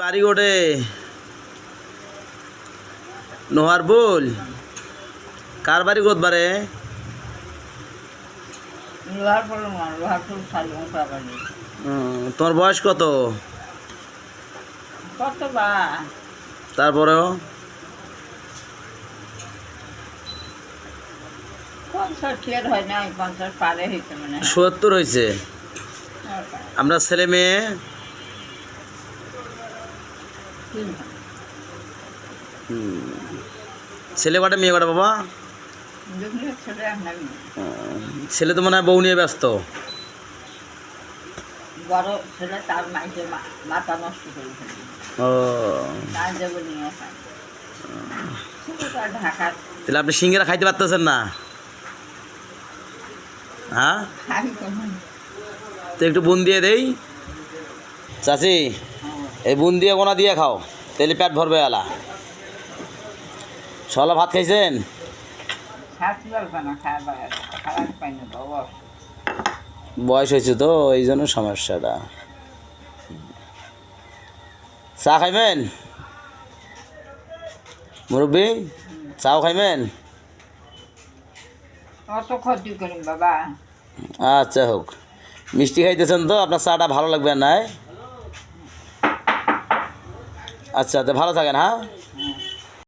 বাড়ি ওঠে নোহার বল কার বাড়ি গোদবারে তোমার বয়স কত? তারপরেও 70 হয়েছে। আমরা ছেলে মেয়ে ছেলে কটা মেয়ে কটা বাবা? ছেলে তো মনে হয় বউ নিয়ে ব্যস্ত। বড় ছেলে তার মাইকে মাথা নষ্ট করে ফেলে তার দেব নিয়ে খায় ঢাকার। তাহলে আপনি সিঙ্গারা খাইতে পারতেছেন না? হ্যাঁ, তো একটু বুন দিয়ে দেই চাচি, এই বুন দিয়ে কোনা দিয়ে খাও, তাহলে পেট ভরবে এলা। সকালে ভাত খাইছেন? বয়স হয়েছে তো এই জন্য সমস্যাটা। চা খাইবেন মুরব্বী? চাও খাইবেন? বাবা আচ্ছা হোক, মিষ্টি খাইতেছেন তো আপনার চাটা ভালো লাগবে না? আচ্ছা তো ভালো থাকেন। হ্যাঁ।